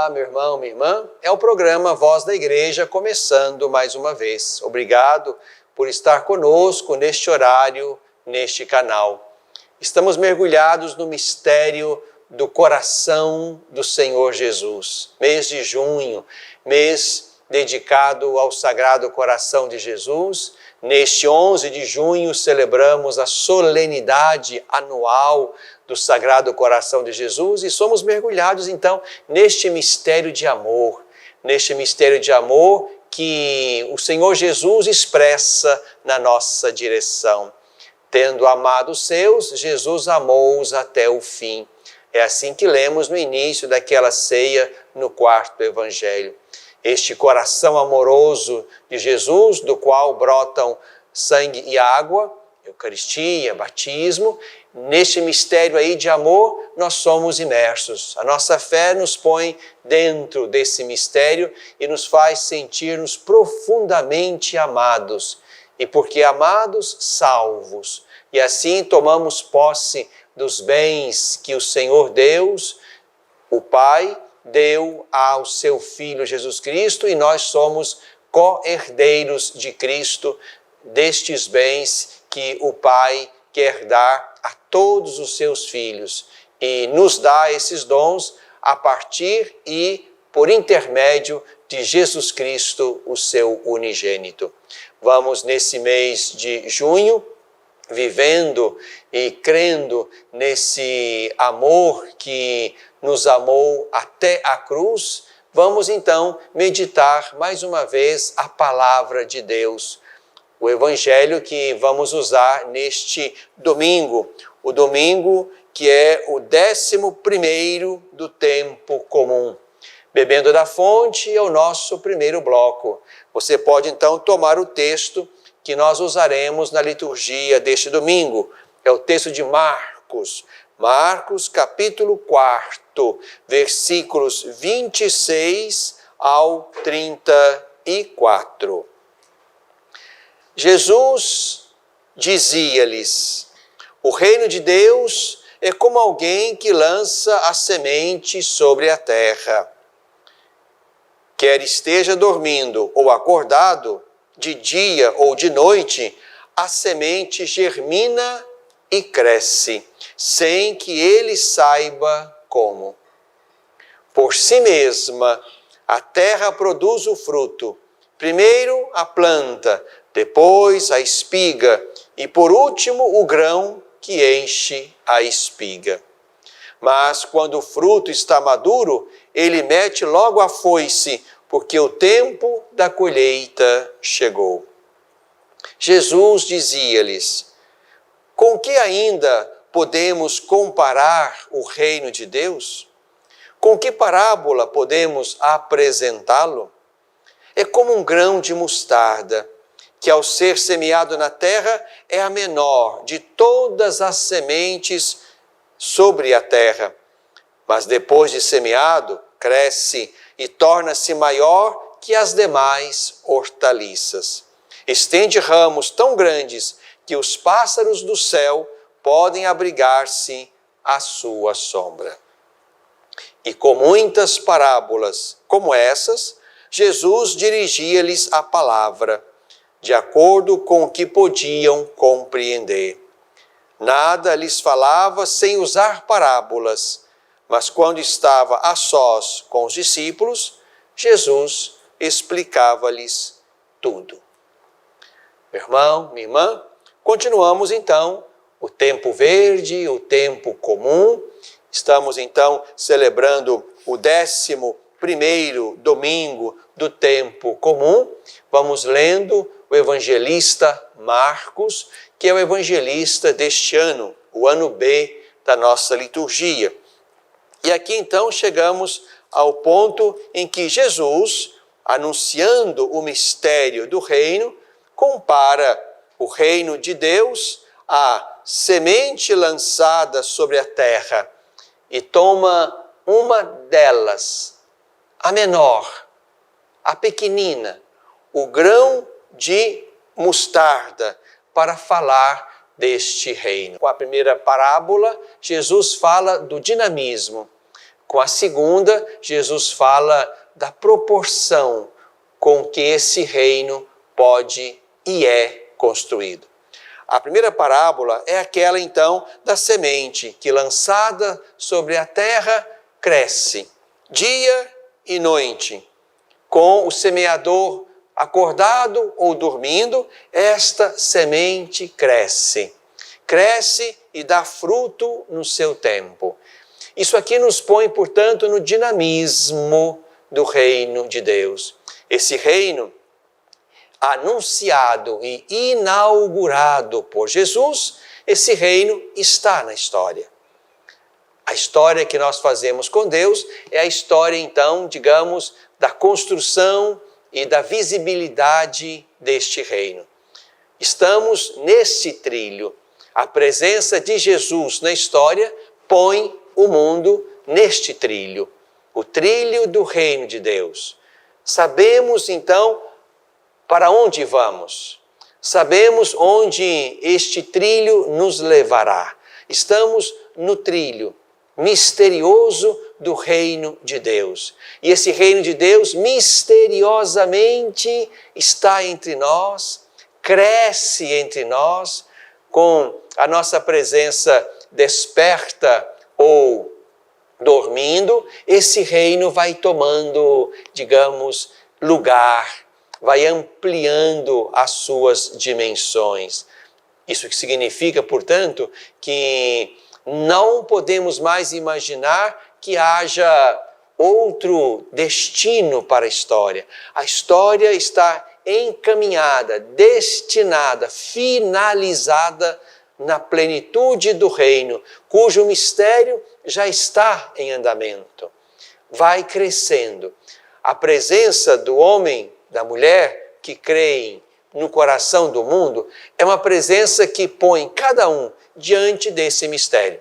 Olá, meu irmão, minha irmã. É o programa Voz da Igreja começando mais uma vez. Obrigado por estar conosco neste horário, neste canal. Estamos mergulhados no mistério do coração do Senhor Jesus. Mês de junho, mês dedicado ao Sagrado Coração de Jesus. Neste 11 de junho celebramos a solenidade anual do Sagrado Coração de Jesus e somos mergulhados então neste mistério de amor que o Senhor Jesus expressa na nossa direção. Tendo amado os seus, Jesus amou-os até o fim. É assim que lemos no início daquela ceia no quarto evangelho. Este coração amoroso de Jesus, do qual brotam sangue e água, Eucaristia, batismo, neste mistério aí de amor, nós somos imersos. A nossa fé nos põe dentro desse mistério e nos faz sentir-nos profundamente amados. E porque amados, salvos. E assim tomamos posse dos bens que o Senhor Deus, o Pai, deu ao seu Filho Jesus Cristo e nós somos co-herdeiros de Cristo, destes bens que o Pai quer dar a todos os seus filhos e nos dá esses dons a partir e por intermédio de Jesus Cristo, o seu unigênito. Vamos nesse mês de junho, vivendo e crendo nesse amor que nos amou até a cruz, vamos então meditar mais uma vez a palavra de Deus. O evangelho que vamos usar neste domingo, o domingo que é o 11º do tempo comum. Bebendo da fonte é o nosso primeiro bloco. Você pode então tomar o texto que nós usaremos na liturgia deste domingo. É o texto de Marcos. Marcos, capítulo 4, versículos 26 ao 34. Jesus dizia-lhes: o reino de Deus é como alguém que lança a semente sobre a terra. Quer esteja dormindo ou acordado, de dia ou de noite, a semente germina e cresce, sem que ele saiba como. Por si mesma, a terra produz o fruto. Primeiro a planta, depois a espiga e por último o grão que enche a espiga. Mas quando o fruto está maduro, ele mete logo a foice, porque o tempo da colheita chegou. Jesus dizia-lhes: com que ainda podemos comparar o reino de Deus? Com que parábola podemos apresentá-lo? É como um grão de mostarda, que ao ser semeado na terra é a menor de todas as sementes sobre a terra. Mas depois de semeado, cresce e torna-se maior que as demais hortaliças. Estende ramos tão grandes que os pássaros do céu podem abrigar-se à sua sombra. E com muitas parábolas como essas, Jesus dirigia-lhes a palavra, de acordo com o que podiam compreender. Nada lhes falava sem usar parábolas, mas quando estava a sós com os discípulos, Jesus explicava-lhes tudo. Meu irmão, minha irmã, continuamos então o tempo verde, o tempo comum. Estamos então celebrando o 11º domingo do tempo comum. Vamos lendo o evangelista Marcos, que é o evangelista deste ano, o ano B da nossa liturgia. E aqui então chegamos ao ponto em que Jesus, anunciando o mistério do reino, compara o reino de Deus à semente lançada sobre a terra e toma uma delas, a menor, a pequenina, o grão de mostarda, para falar deste reino. Com a primeira parábola, Jesus fala do dinamismo. Com a segunda, Jesus fala da proporção com que esse reino pode e é construído. A primeira parábola é aquela, então, da semente que, lançada sobre a terra, cresce dia e noite. Com o semeador acordado ou dormindo, esta semente cresce. Cresce e dá fruto no seu tempo. Isso aqui nos põe, portanto, no dinamismo do reino de Deus. Esse reino anunciado e inaugurado por Jesus, esse reino está na história. A história que nós fazemos com Deus é a história, então, digamos, da construção e da visibilidade deste reino. Estamos nesse trilho. A presença de Jesus na história põe o mundo neste trilho, o trilho do reino de Deus. Sabemos, então, para onde vamos? Sabemos onde este trilho nos levará. Estamos no trilho misterioso do reino de Deus. E esse reino de Deus misteriosamente está entre nós, cresce entre nós, com a nossa presença desperta ou dormindo, esse reino vai tomando, digamos, lugar, vai ampliando as suas dimensões. Isso que significa, portanto, que não podemos mais imaginar que haja outro destino para a história. A história está encaminhada, destinada, finalizada na plenitude do reino, cujo mistério já está em andamento. Vai crescendo. A presença do homem, da mulher que creem no coração do mundo é uma presença que põe cada um diante desse mistério.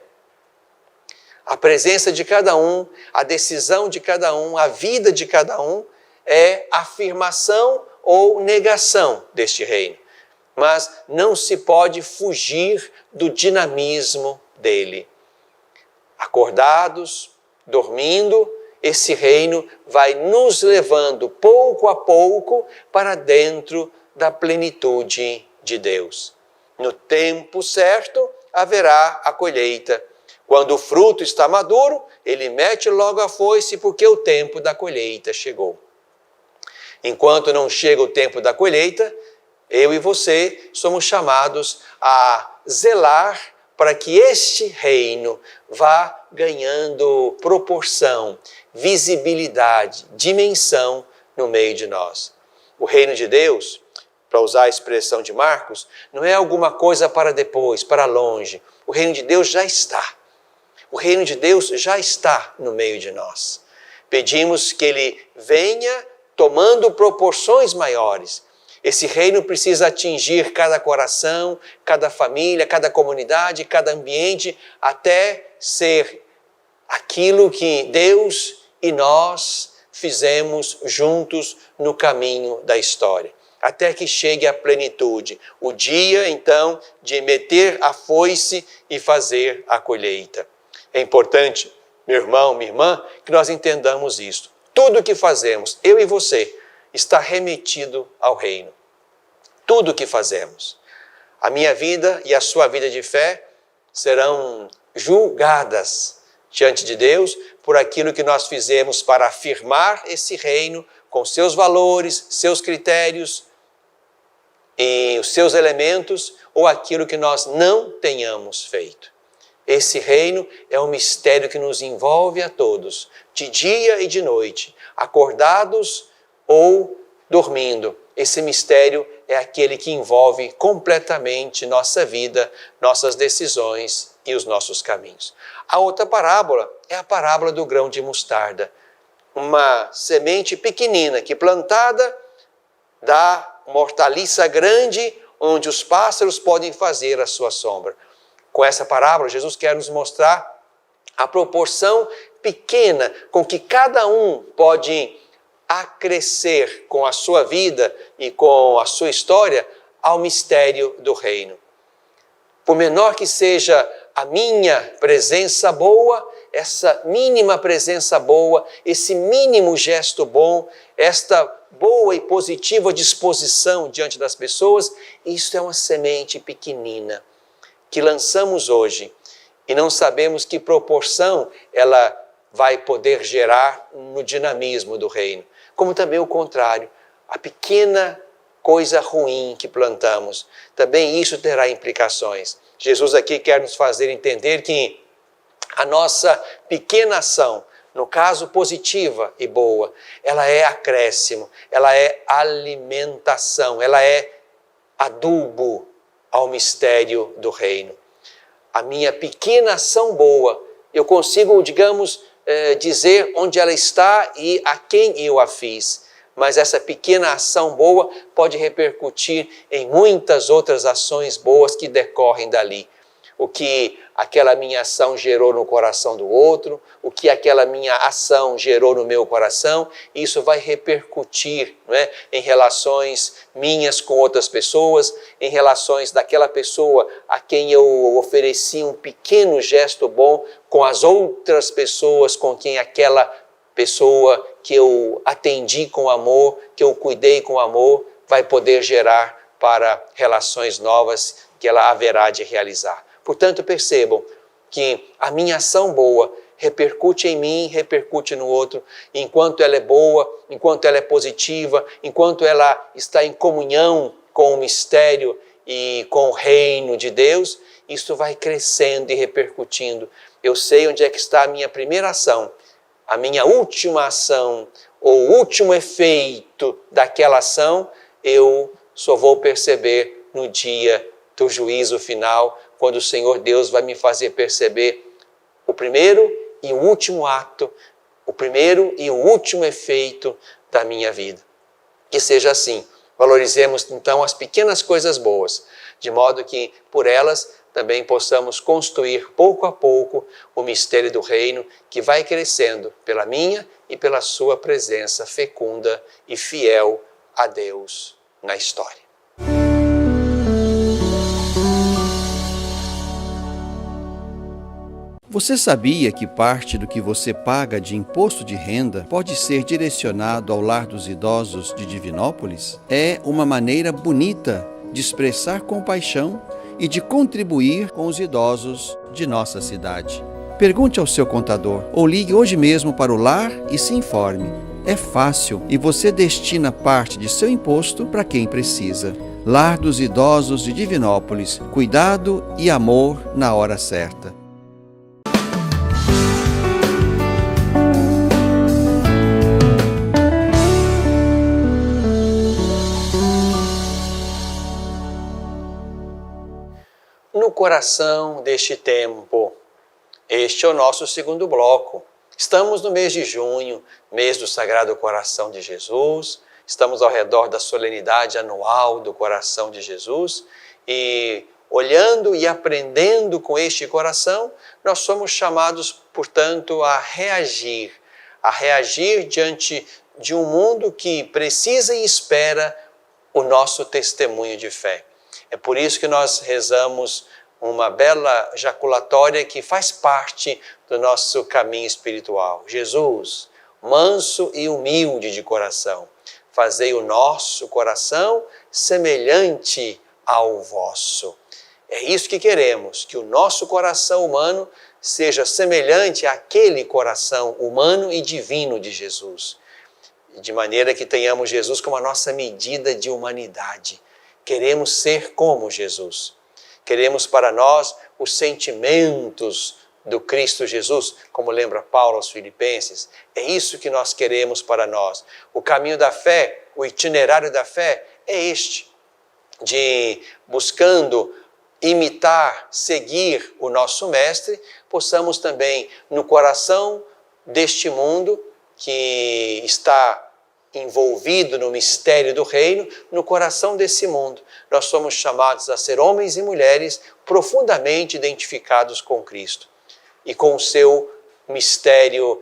A presença de cada um, a decisão de cada um, a vida de cada um é afirmação ou negação deste reino. Mas não se pode fugir do dinamismo dele. Acordados, dormindo, esse reino vai nos levando pouco a pouco para dentro da plenitude de Deus. No tempo certo haverá a colheita. Quando o fruto está maduro, ele mete logo a foice porque o tempo da colheita chegou. Enquanto não chega o tempo da colheita, eu e você somos chamados a zelar para que este reino vá ganhando proporção, visibilidade, dimensão no meio de nós. O reino de Deus, para usar a expressão de Marcos, não é alguma coisa para depois, para longe. O reino de Deus já está. O reino de Deus já está no meio de nós. Pedimos que ele venha tomando proporções maiores. Esse reino precisa atingir cada coração, cada família, cada comunidade, cada ambiente, até ser aquilo que Deus e nós fizemos juntos no caminho da história. Até que chegue à plenitude. O dia, então, de meter a foice e fazer a colheita. É importante, meu irmão, minha irmã, que nós entendamos isto. Tudo o que fazemos, eu e você, está remetido ao reino. Tudo o que fazemos. A minha vida e a sua vida de fé serão julgadas diante de Deus por aquilo que nós fizemos para afirmar esse reino com seus valores, seus critérios e os seus elementos, ou aquilo que nós não tenhamos feito. Esse reino é um mistério que nos envolve a todos, de dia e de noite, acordados ou dormindo. Esse mistério é aquele que envolve completamente nossa vida, nossas decisões e os nossos caminhos. A outra parábola é a parábola do grão de mostarda. Uma semente pequenina que plantada dá uma hortaliça grande onde os pássaros podem fazer a sua sombra. Com essa parábola, Jesus quer nos mostrar a proporção pequena com que cada um pode acrescer com a sua vida e com a sua história ao mistério do reino. Por menor que seja a minha presença boa, essa mínima presença boa, esse mínimo gesto bom, esta boa e positiva disposição diante das pessoas, isso é uma semente pequenina que lançamos hoje e não sabemos que proporção ela vai poder gerar no dinamismo do reino. Como também o contrário, a pequena coisa ruim que plantamos, também isso terá implicações. Jesus aqui quer nos fazer entender que a nossa pequena ação, no caso positiva e boa, ela é acréscimo, ela é alimentação, ela é adubo ao mistério do reino. A minha pequena ação boa, eu consigo, digamos, dizer onde ela está e a quem eu a fiz. Mas essa pequena ação boa pode repercutir em muitas outras ações boas que decorrem dali. O que aquela minha ação gerou no coração do outro, o que aquela minha ação gerou no meu coração, isso vai repercutir, não é, em relações minhas com outras pessoas, em relações daquela pessoa a quem eu ofereci um pequeno gesto bom com as outras pessoas com quem aquela pessoa que eu atendi com amor, que eu cuidei com amor, vai poder gerar para relações novas que ela haverá de realizar. Portanto, percebam que a minha ação boa repercute em mim, repercute no outro, enquanto ela é boa, enquanto ela é positiva, enquanto ela está em comunhão com o mistério e com o reino de Deus, isso vai crescendo e repercutindo. Eu sei onde é que está a minha primeira ação, a minha última ação, ou o último efeito daquela ação, eu só vou perceber no dia do juízo final, quando o Senhor Deus vai me fazer perceber o primeiro e o último ato, o primeiro e o último efeito da minha vida. Que seja assim. Valorizemos então as pequenas coisas boas, de modo que por elas também possamos construir pouco a pouco o mistério do reino que vai crescendo pela minha e pela sua presença fecunda e fiel a Deus na história. Você sabia que parte do que você paga de imposto de renda pode ser direcionado ao Lar dos Idosos de Divinópolis? É uma maneira bonita de expressar compaixão e de contribuir com os idosos de nossa cidade. Pergunte ao seu contador ou ligue hoje mesmo para o lar e se informe. É fácil e você destina parte de seu imposto para quem precisa. Lar dos Idosos de Divinópolis. Cuidado e amor na hora certa. No coração deste tempo, este é o nosso segundo bloco. Estamos no mês de junho, mês do Sagrado Coração de Jesus, estamos ao redor da solenidade anual do Coração de Jesus e olhando e aprendendo com este coração, nós somos chamados, portanto, a reagir diante de um mundo que precisa e espera o nosso testemunho de fé. É por isso que nós rezamos uma bela jaculatória que faz parte do nosso caminho espiritual. Jesus, manso e humilde de coração, fazei o nosso coração semelhante ao vosso. É isso que queremos, que o nosso coração humano seja semelhante àquele coração humano e divino de Jesus. De maneira que tenhamos Jesus como a nossa medida de humanidade. Queremos ser como Jesus. Queremos para nós os sentimentos do Cristo Jesus, como lembra Paulo aos Filipenses. É isso que nós queremos para nós. O caminho da fé, o itinerário da fé é este, de buscando imitar, seguir o nosso Mestre, possamos também, no coração deste mundo que está envolvido no mistério do reino, no coração desse mundo, nós somos chamados a ser homens e mulheres profundamente identificados com Cristo e com o seu mistério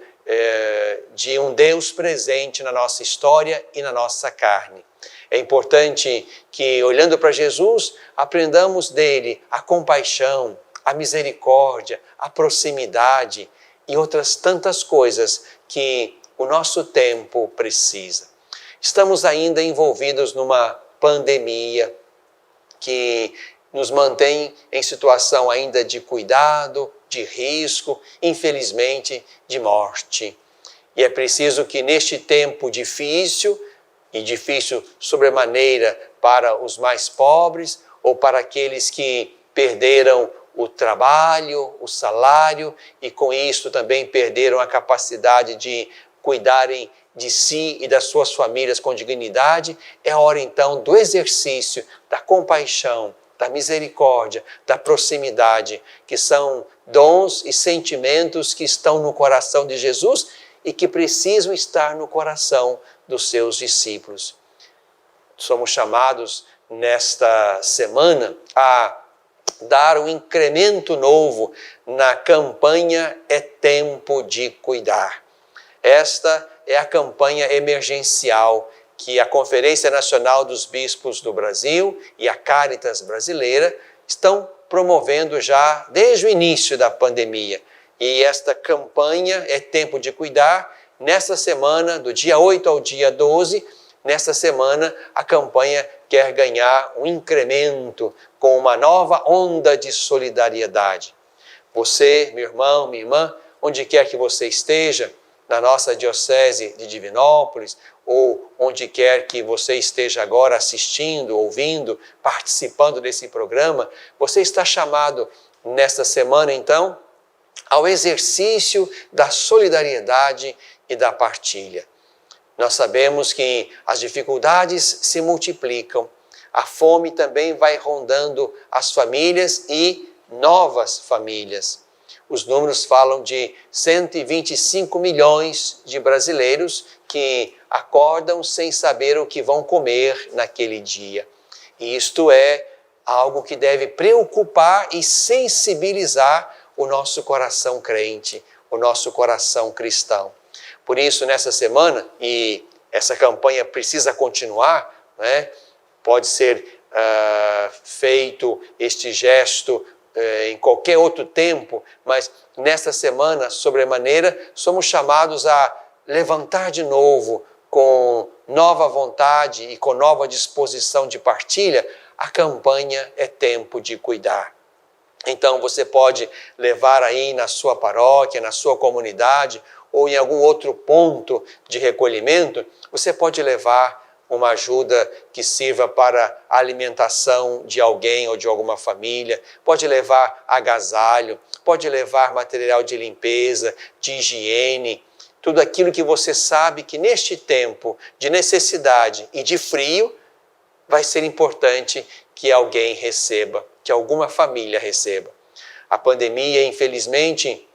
de um Deus presente na nossa história e na nossa carne. É importante que, olhando para Jesus, aprendamos dele a compaixão, a misericórdia, a proximidade. e outras tantas coisas que o nosso tempo precisa. Estamos ainda envolvidos numa pandemia que nos mantém em situação ainda de cuidado, de risco, infelizmente de morte. E é preciso que neste tempo difícil, e difícil sobremaneira para os mais pobres ou para aqueles que perderam o trabalho, o salário e com isso também perderam a capacidade de cuidarem de si e das suas famílias com dignidade, é a hora então do exercício da compaixão, da misericórdia, da proximidade, que são dons e sentimentos que estão no coração de Jesus e que precisam estar no coração dos seus discípulos. Somos chamados nesta semana a dar um incremento novo na campanha É Tempo de Cuidar. Esta é a campanha emergencial que a Conferência Nacional dos Bispos do Brasil e a Cáritas Brasileira estão promovendo já desde o início da pandemia. E esta campanha É Tempo de Cuidar, nesta semana, do dia 8 ao dia 12, nesta semana a campanha quer ganhar um incremento com uma nova onda de solidariedade. Você, meu irmão, minha irmã, onde quer que você esteja, na nossa Diocese de Divinópolis, ou onde quer que você esteja agora assistindo, ouvindo, participando desse programa, você está chamado nesta semana, então, ao exercício da solidariedade e da partilha. Nós sabemos que as dificuldades se multiplicam, a fome também vai rondando as famílias e novas famílias. Os números falam de 125 milhões de brasileiros que acordam sem saber o que vão comer naquele dia. E isto é algo que deve preocupar e sensibilizar o nosso coração crente, o nosso coração cristão. Por isso, nessa semana, e essa campanha precisa continuar, né? Pode ser feito este gesto em qualquer outro tempo, mas nesta semana, sobremaneira, somos chamados a levantar de novo, com nova vontade e com nova disposição de partilha, a campanha É Tempo de Cuidar. Então você pode levar aí na sua paróquia, na sua comunidade, ou em algum outro ponto de recolhimento, você pode levar uma ajuda que sirva para a alimentação de alguém ou de alguma família, pode levar agasalho, pode levar material de limpeza, de higiene, tudo aquilo que você sabe que neste tempo de necessidade e de frio, vai ser importante que alguém receba, que alguma família receba. A pandemia, infelizmente,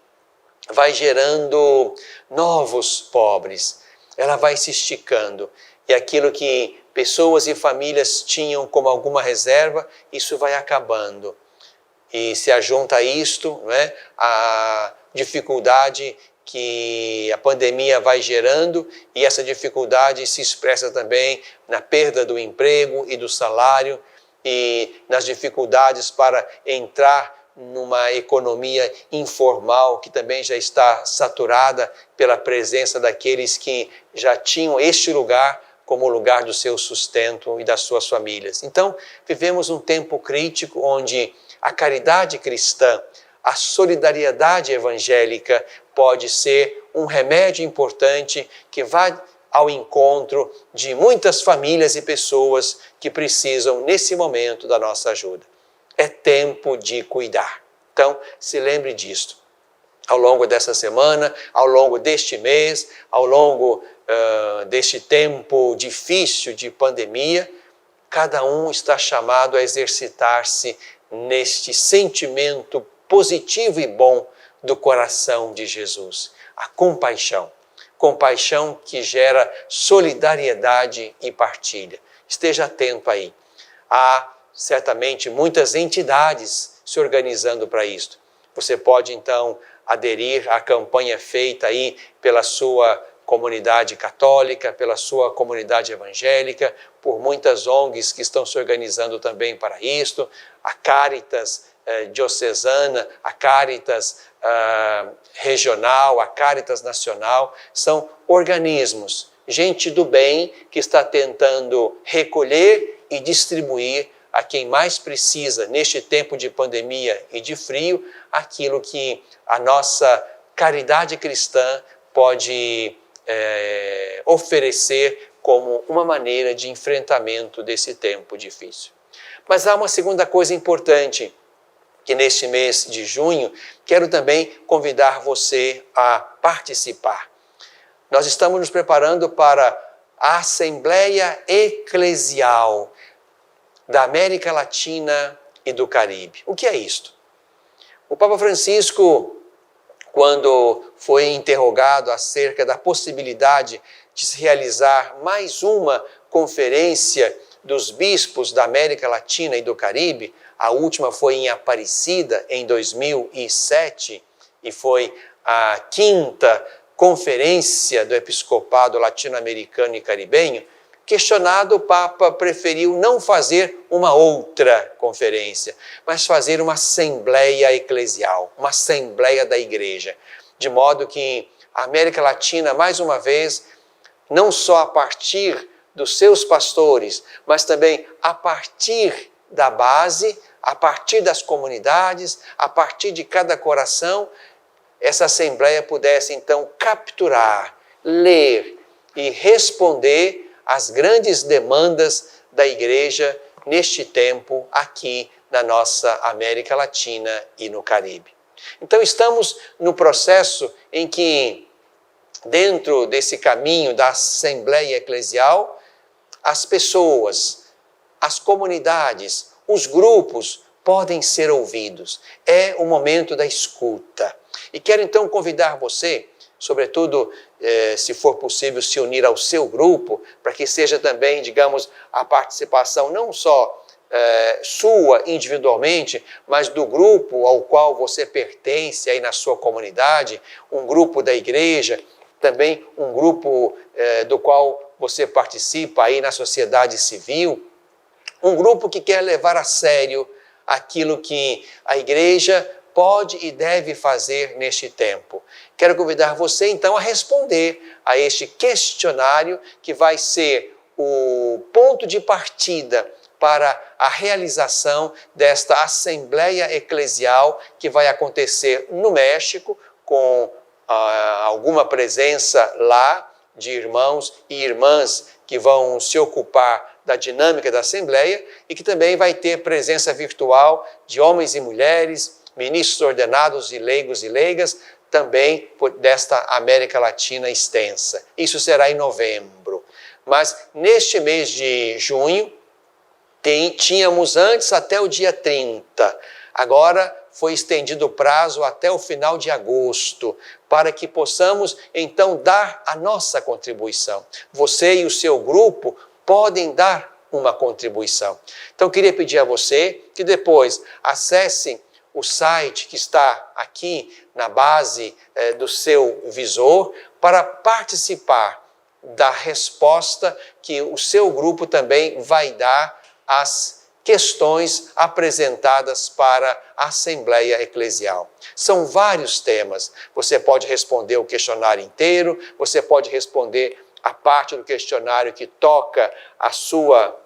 vai gerando novos pobres, ela vai se esticando. E aquilo que pessoas e famílias tinham como alguma reserva, isso vai acabando. E se ajunta a isto, né, a dificuldade que a pandemia vai gerando, e essa dificuldade se expressa também na perda do emprego e do salário, e nas dificuldades para entrar numa economia informal que também já está saturada pela presença daqueles que já tinham este lugar como lugar do seu sustento e das suas famílias. Então, vivemos um tempo crítico onde a caridade cristã, a solidariedade evangélica pode ser um remédio importante que vai ao encontro de muitas famílias e pessoas que precisam, nesse momento, da nossa ajuda. É tempo de cuidar. Então, se lembre disto. Ao longo dessa semana, ao longo deste mês, ao longo deste tempo difícil de pandemia, cada um está chamado a exercitar-se neste sentimento positivo e bom do coração de Jesus. A compaixão. Compaixão que gera solidariedade e partilha. Esteja atento aí. Há certamente muitas entidades se organizando para isto. Você pode então aderir à campanha feita aí pela sua comunidade católica, pela sua comunidade evangélica, por muitas ONGs que estão se organizando também para isto, a Cáritas diocesana, a Cáritas regional, a Caritas Nacional, são organismos, gente do bem que está tentando recolher e distribuir a quem mais precisa, neste tempo de pandemia e de frio, aquilo que a nossa caridade cristã pode oferecer como uma maneira de enfrentamento desse tempo difícil. Mas há uma segunda coisa importante, que neste mês de junho, quero também convidar você a participar. Nós estamos nos preparando para a Assembleia Eclesial da América Latina e do Caribe. O que é isto? O Papa Francisco, quando foi interrogado acerca da possibilidade de se realizar mais uma conferência dos bispos da América Latina e do Caribe, a última foi em Aparecida, em 2007, e foi a 5ª conferência do episcopado latino-americano e caribenho. Questionado, o Papa preferiu não fazer uma outra conferência, mas fazer uma assembleia eclesial, uma assembleia da igreja, de modo que a América Latina, mais uma vez, não só a partir dos seus pastores, mas também a partir da base, a partir das comunidades, a partir de cada coração, essa assembleia pudesse então capturar, ler e responder às grandes demandas da igreja neste tempo aqui na nossa América Latina e no Caribe. Então estamos no processo em que, dentro desse caminho da Assembleia Eclesial, as pessoas, as comunidades, os grupos podem ser ouvidos. É o momento da escuta. E quero então convidar você, sobretudo, se for possível, se unir ao seu grupo, para que seja também, digamos, a participação não só sua individualmente, mas do grupo ao qual você pertence aí na sua comunidade, um grupo da igreja, também um grupo do qual você participa aí na sociedade civil, um grupo que quer levar a sério aquilo que a igreja pode e deve fazer neste tempo. Quero convidar você então a responder a este questionário que vai ser o ponto de partida para a realização desta Assembleia Eclesial que vai acontecer no México, com alguma presença lá de irmãos e irmãs que vão se ocupar da dinâmica da Assembleia e que também vai ter presença virtual de homens e mulheres, ministros ordenados e leigos e leigas, também desta América Latina extensa. Isso será em novembro. Mas neste mês de junho, tínhamos antes até o dia 30. Agora foi estendido o prazo até o final de agosto, para que possamos então dar a nossa contribuição. Você e o seu grupo podem dar uma contribuição. Então, queria pedir a você que depois acesse o site que está aqui na base do seu visor para participar da resposta que o seu grupo também vai dar às questões apresentadas para a Assembleia Eclesial. São vários temas. Você pode responder o questionário inteiro, você pode responder a parte do questionário que toca a sua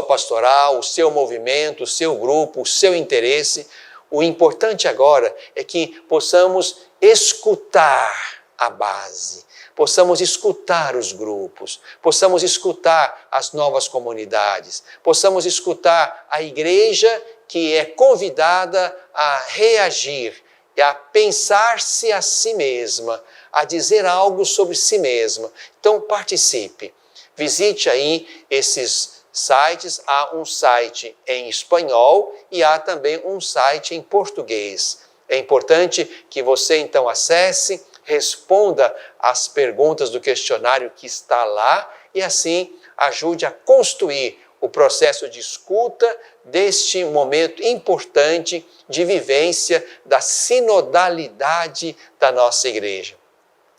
pastoral, o seu movimento, o seu grupo, o seu interesse. O importante agora é que possamos escutar a base, possamos escutar os grupos, possamos escutar as novas comunidades, possamos escutar a igreja que é convidada a reagir, a pensar-se a si mesma, a dizer algo sobre si mesma. Então participe, visite aí esses sites. Há um site em espanhol e há também um site em português. É importante que você então acesse, responda às perguntas do questionário que está lá e assim ajude a construir o processo de escuta deste momento importante de vivência da sinodalidade da nossa igreja.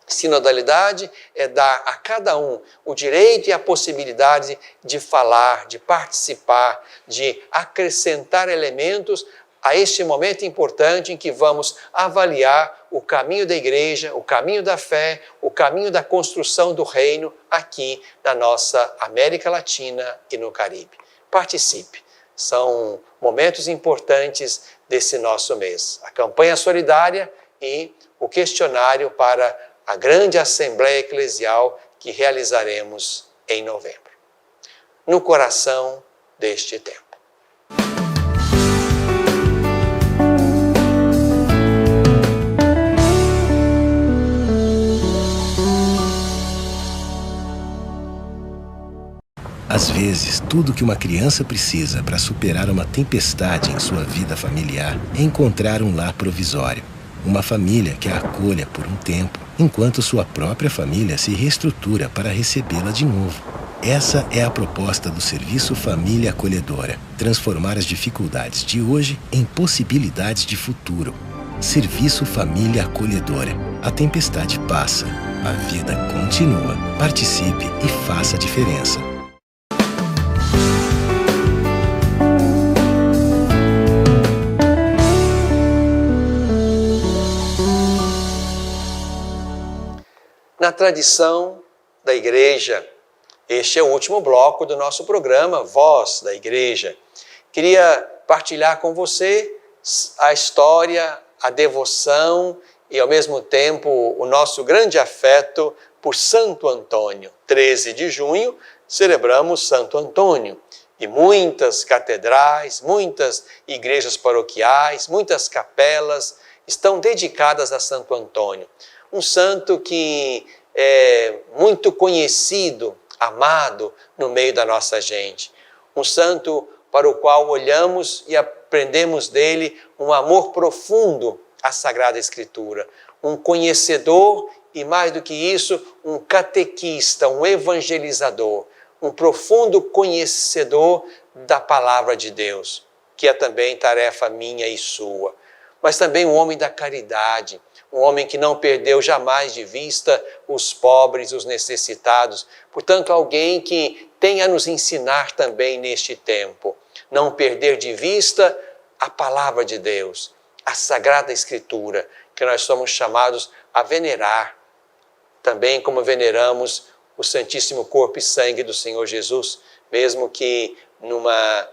Sinodalidade é dar a cada um o direito e a possibilidade de falar, de participar, de acrescentar elementos a este momento importante em que vamos avaliar o caminho da igreja, o caminho da fé, o caminho da construção do reino aqui na nossa América Latina e no Caribe. Participe. São momentos importantes desse nosso mês. A campanha solidária e o questionário para a grande Assembleia Eclesial que realizaremos em novembro. No coração deste tempo. Às vezes, tudo que uma criança precisa para superar uma tempestade em sua vida familiar é encontrar um lar provisório. Uma família que a acolha por um tempo, enquanto sua própria família se reestrutura para recebê-la de novo. Essa é a proposta do Serviço Família Acolhedora. Transformar as dificuldades de hoje em possibilidades de futuro. Serviço Família Acolhedora. A tempestade passa, a vida continua. Participe e faça a diferença. Na tradição da igreja, este é o último bloco do nosso programa, Voz da Igreja. Queria partilhar com você a história, a devoção e, ao mesmo tempo, o nosso grande afeto por Santo Antônio. 13 de junho, celebramos Santo Antônio. E muitas catedrais, muitas igrejas paroquiais, muitas capelas estão dedicadas a Santo Antônio. Um santo que é muito conhecido, amado no meio da nossa gente. Um santo para o qual olhamos e aprendemos dele um amor profundo à Sagrada Escritura. Um conhecedor e, mais do que isso, um catequista, um evangelizador. Um profundo conhecedor da Palavra de Deus, que é também tarefa minha e sua. Mas também um homem da caridade, um homem que não perdeu jamais de vista os pobres, os necessitados. Portanto, alguém que tem a nos ensinar também neste tempo. Não perder de vista a Palavra de Deus, a Sagrada Escritura, que nós somos chamados a venerar, também como veneramos o Santíssimo Corpo e Sangue do Senhor Jesus, mesmo que numa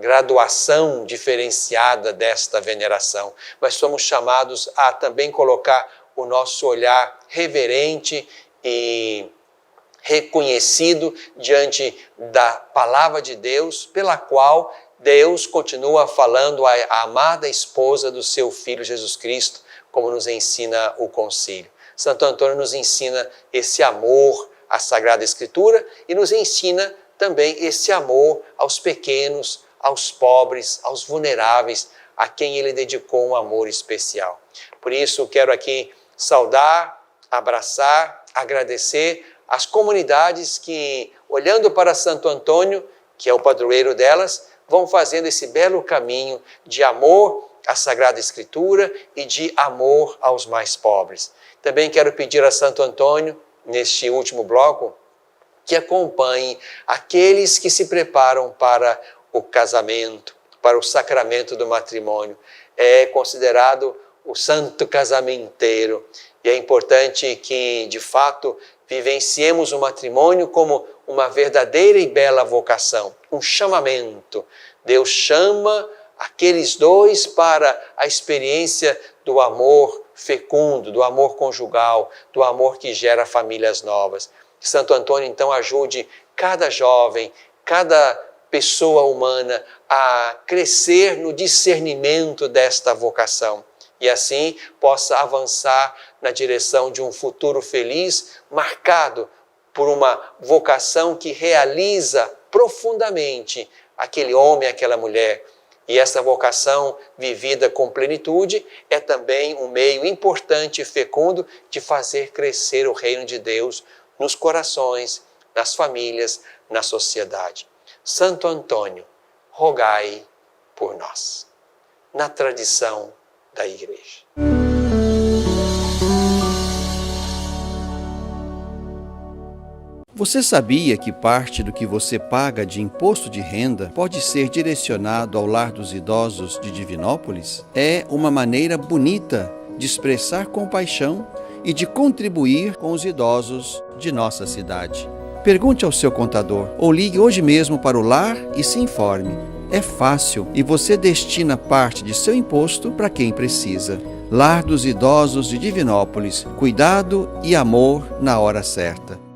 graduação diferenciada desta veneração. Mas somos chamados a também colocar o nosso olhar reverente e reconhecido diante da Palavra de Deus, pela qual Deus continua falando à amada esposa do seu Filho Jesus Cristo, como nos ensina o Concílio. Santo Antônio nos ensina esse amor à Sagrada Escritura e nos ensina também esse amor aos pequenos, aos pobres, aos vulneráveis, a quem ele dedicou um amor especial. Por isso, quero aqui saudar, abraçar, agradecer as comunidades que, olhando para Santo Antônio, que é o padroeiro delas, vão fazendo esse belo caminho de amor à Sagrada Escritura e de amor aos mais pobres. Também quero pedir a Santo Antônio, neste último bloco, que acompanhe aqueles que se preparam para o casamento, para o sacramento do matrimônio. É considerado o santo casamenteiro. E é importante que, de fato, vivenciemos o matrimônio como uma verdadeira e bela vocação, um chamamento. Deus chama aqueles dois para a experiência do amor fecundo, do amor conjugal, do amor que gera famílias novas. Que Santo Antônio, então, ajude cada jovem, cada pessoa humana a crescer no discernimento desta vocação e assim possa avançar na direção de um futuro feliz, marcado por uma vocação que realiza profundamente aquele homem, aquela mulher. E essa vocação vivida com plenitude é também um meio importante e fecundo de fazer crescer o reino de Deus nos corações, nas famílias, na sociedade. Santo Antônio, rogai por nós. Na tradição da Igreja. Você sabia que parte do que você paga de imposto de renda pode ser direcionado ao Lar dos Idosos de Divinópolis? É uma maneira bonita de expressar compaixão e de contribuir com os idosos de nossa cidade. Pergunte ao seu contador ou ligue hoje mesmo para o lar e se informe. É fácil e você destina parte de seu imposto para quem precisa. Lar dos Idosos de Divinópolis. Cuidado e amor na hora certa.